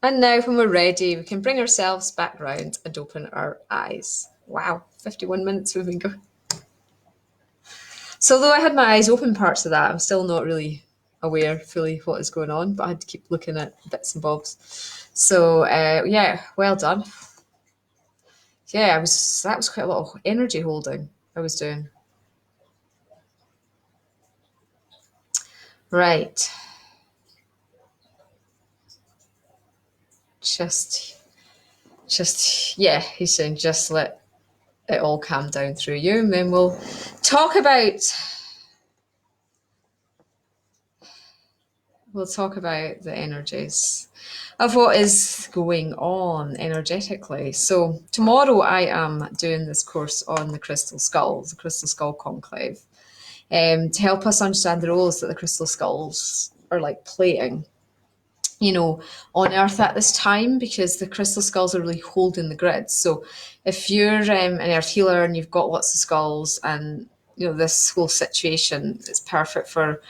And now when we're ready, we can bring ourselves back round and open our eyes. Wow, 51 minutes we've been going. So though I had my eyes open parts of that, I'm still not really aware fully what is going on, but I had to keep looking at bits and bobs. So yeah, well done. Yeah, that was quite a lot of energy holding I was doing. Right. Just, yeah, he's saying just let it all calm down through you, and then we'll talk about the energies of what is going on energetically. So tomorrow I am doing this course on the crystal skulls, the crystal skull conclave, to help us understand the roles that the crystal skulls are like playing, you know, on Earth at this time, because the crystal skulls are really holding the grid. So if you're an Earth healer and you've got lots of skulls, and you know this whole situation is perfect for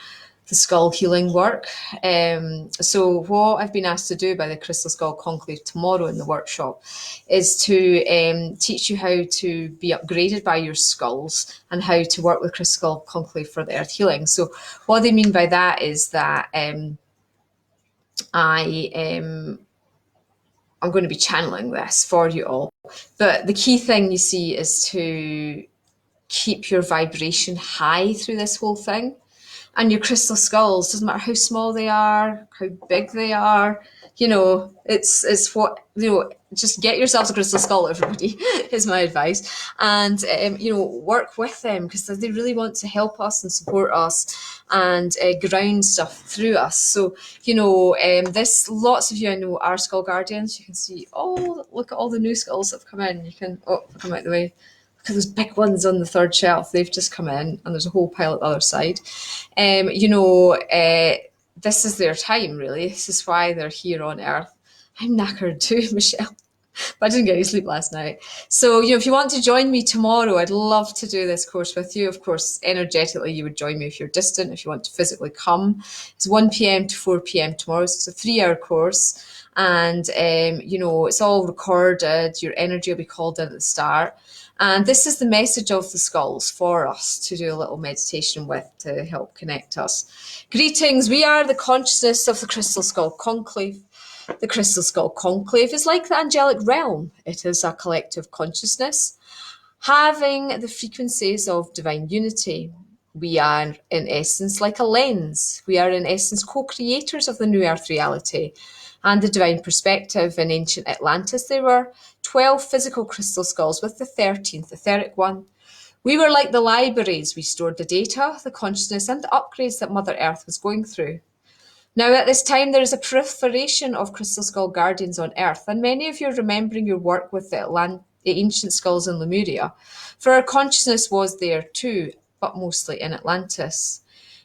the skull healing work. So what I've been asked to do by the Crystal Skull Conclave tomorrow in the workshop is to teach you how to be upgraded by your skulls and how to work with Crystal Skull Conclave for the earth healing. So what they mean by that is that I'm going to be channeling this for you all. But the key thing you see is to keep your vibration high through this whole thing. And your crystal skulls, doesn't matter how small they are, how big they are, you know, it's what, you know, just get yourselves a crystal skull, everybody, is my advice. And, you know, work with them because they really want to help us and support us and ground stuff through us. So, you know, lots of you I know are skull guardians. You can see, oh, look at all the new skulls that have come in. You can, come out the way. Look at those big ones on the third shelf. They've just come in, and there's a whole pile at the other side. You know, this is their time, really. This is why they're here on Earth. I'm knackered too, Michelle. But I didn't get any sleep last night. So, you know, if you want to join me tomorrow, I'd love to do this course with you. Of course, energetically, you would join me if you're distant. If you want to physically come, it's 1 p.m. to 4 p.m. tomorrow. So it's a 3-hour course. And, you know, it's all recorded. Your energy will be called in at the start. And this is the message of the skulls for us to do a little meditation with to help connect us. Greetings. We are the consciousness of the Crystal Skull Conclave. The Crystal Skull Conclave is like the angelic realm. It is a collective consciousness having the frequencies of divine unity. We are in essence like a lens. We are in essence co-creators of the new earth reality and the divine perspective. In ancient Atlantis, there were 12 physical crystal skulls with the 13th etheric one. We were like the libraries. We stored the data, the consciousness, and the upgrades that Mother Earth was going through. Now, at this time, there is a proliferation of crystal skull guardians on Earth, and many of you are remembering your work with the ancient skulls in Lemuria, for our consciousness was there too, but mostly in Atlantis.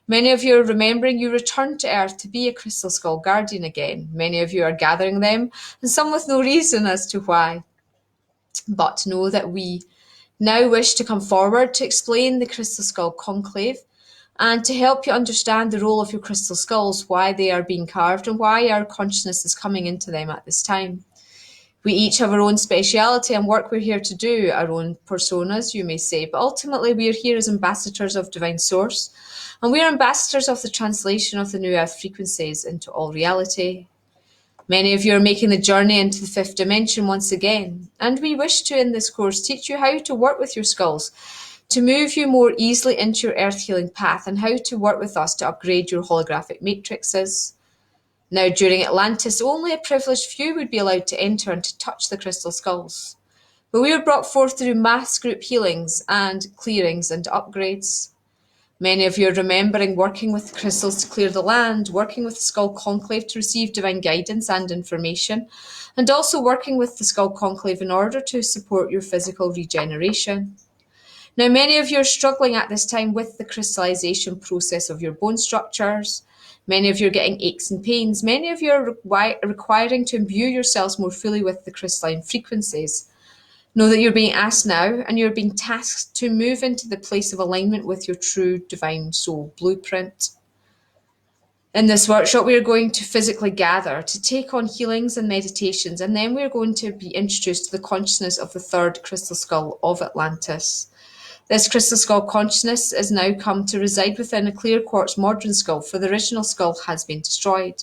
Many of you are remembering you returned to Earth to be a crystal skull guardian again. Many of you are gathering them, and some with no reason as to why. But know that we now wish to come forward to explain the Crystal Skull Conclave and to help you understand the role of your crystal skulls, why they are being carved, and why our consciousness is coming into them at this time. We each have our own speciality and work we're here to do, our own personas, you may say, but ultimately we are here as ambassadors of Divine Source, and we are ambassadors of the translation of the New Earth frequencies into all reality. Many of you are making the journey into the fifth dimension once again, and we wish to, in this course, teach you how to work with your skulls, to move you more easily into your earth healing path, and how to work with us to upgrade your holographic matrices. Now, during Atlantis, only a privileged few would be allowed to enter and to touch the crystal skulls. But we were brought forth through mass group healings and clearings and upgrades. Many of you are remembering working with the crystals to clear the land, working with the Skull Conclave to receive divine guidance and information, and also working with the Skull Conclave in order to support your physical regeneration. Now, many of you are struggling at this time with the crystallization process of your bone structures. Many of you are getting aches and pains. Many of you are requiring to imbue yourselves more fully with the crystalline frequencies. Know that you're being asked now, and you're being tasked to move into the place of alignment with your true divine soul blueprint. In this workshop, we are going to physically gather to take on healings and meditations, and then we're going to be introduced to the consciousness of the third crystal skull of Atlantis. This crystal skull consciousness is now come to reside within a clear quartz modern skull, for the original skull has been destroyed.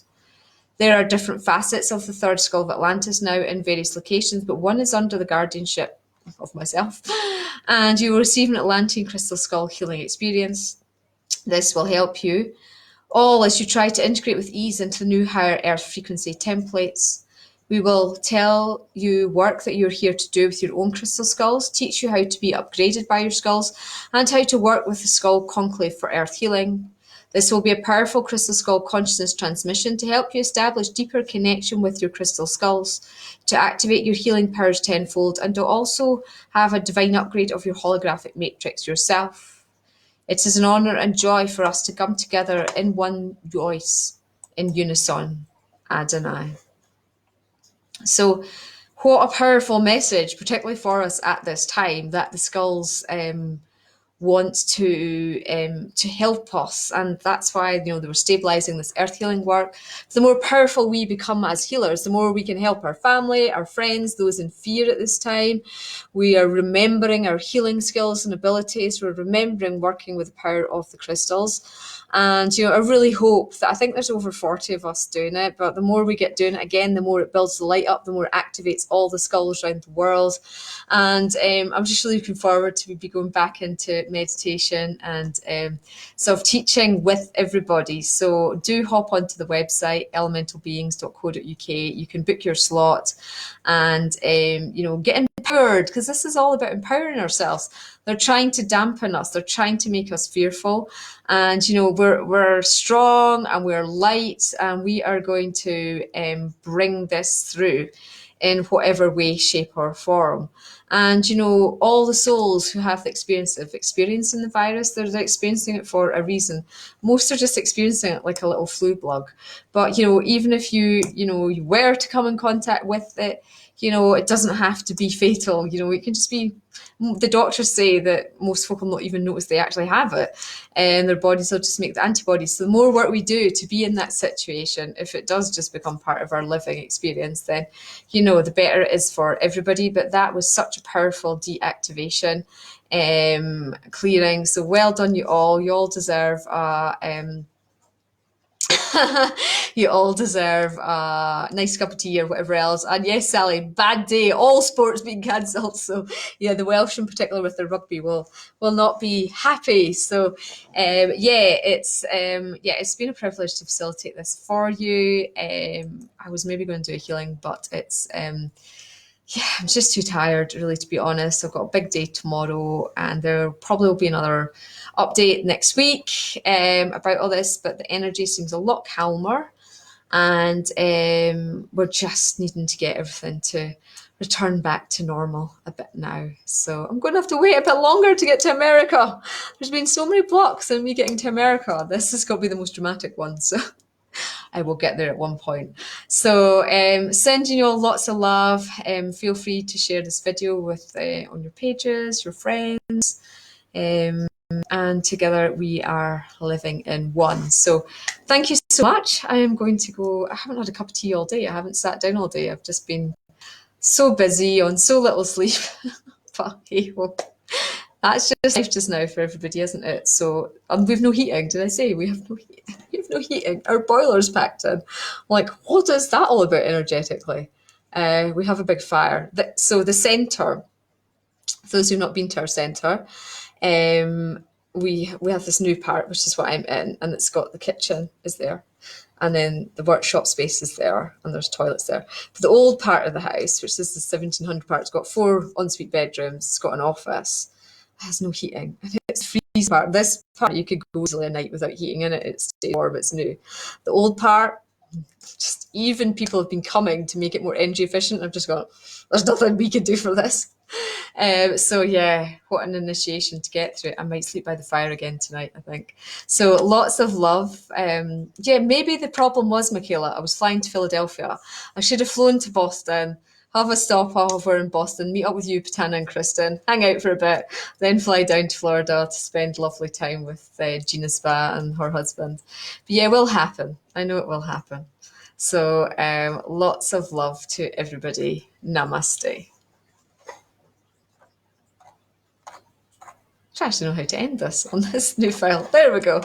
There are different facets of the third skull of Atlantis now in various locations, but one is under the guardianship of myself, and you will receive an Atlantean crystal skull healing experience. This will help you all as you try to integrate with ease into the new higher earth frequency templates. We will tell you work that you're here to do with your own crystal skulls, teach you how to be upgraded by your skulls, and how to work with the Skull Conclave for earth healing. This will be a powerful crystal skull consciousness transmission to help you establish deeper connection with your crystal skulls, to activate your healing powers tenfold, and to also have a divine upgrade of your holographic matrix yourself. It is an honour and joy for us to come together in one voice, in unison, Adonai. So what a powerful message, particularly for us at this time, that the skulls want to help us, and that's why they were stabilizing this earth healing work. The more powerful we become as healers, the more we can help our family, our friends, those in fear at this time. We are remembering our healing skills and abilities. We're remembering working with the power of the crystals. And I really hope that, I think there's over 40 of us doing it, but the more we get doing it again, the more it builds the light up, the more it activates all the skulls around the world. And I'm just really looking forward to be going back into meditation and self-teaching with everybody. So do hop onto the website, elementalbeings.co.uk. You can book your slot and get empowered, because this is all about empowering ourselves. They're trying to dampen us. They're trying to make us fearful. And, we're strong and we're light, and we are going to bring this through in whatever way, shape or form. And, all the souls who have the experience of experiencing the virus, they're experiencing it for a reason. Most are just experiencing it like a little flu bug. But, even if you were to come in contact with it, it doesn't have to be fatal. It can just be, the doctors say that most folk will not even notice they actually have it, and their bodies will just make the antibodies. So the more work we do to be in that situation, if it does just become part of our living experience, then, the better it is for everybody. But that was such a powerful deactivation, clearing. So well done, you all. You all deserve you all deserve a nice cup of tea or whatever else. And yes, Sally, bad day, all sports being cancelled. So yeah, the Welsh in particular with the rugby will not be happy. So it's been a privilege to facilitate this for you. I was maybe going to do a healing, but it's I'm just too tired, really, to be honest. I've got a big day tomorrow, and there probably will be another update next week about all this, but the energy seems a lot calmer. and we're just needing to get everything to return back to normal a bit now. So I'm going to have to wait a bit longer to get to America. There's been so many blocks in me getting to America. This has got to be the most dramatic one. So I will get there at one point. So sending you all lots of love. Feel free to share this video with on your pages, your friends. And together we are living in one. So thank you so much. I am going to go. I haven't had a cup of tea all day. I haven't sat down all day. I've just been so busy on so little sleep. But hey, well, that's just life just now for everybody, isn't it? So we've no heating. Did I say we have no heating? We have no heating. Our boiler's packed in. Like, what is that all about energetically? We have a big fire. So the centre, for those who've not been to our centre, we have this new part, which is what I'm in, and it's got the kitchen is there, and then the workshop space is there, and there's toilets there. But the old part of the house, which is the 1700 part, it's got 4 ensuite bedrooms, it's got an office, it has no heating, and it's freezing part. This part you could go easily a night without heating in it, it's warm, it's new. The old part, just even people have been coming to make it more energy efficient. I've just gone, there's nothing we can do for this. So yeah, what an initiation to get through. I might sleep by the fire again tonight, I think. So lots of love. Yeah, maybe the problem was, Michaela, I was flying to Philadelphia. I should have flown to Boston, have a stopover in Boston, meet up with you, Patana and Kristen, hang out for a bit, then fly down to Florida to spend lovely time with Gina Spa and her husband. But yeah, it will happen. I know it will happen. So lots of love to everybody. Namaste. I actually know how to end this on this new file. There we go.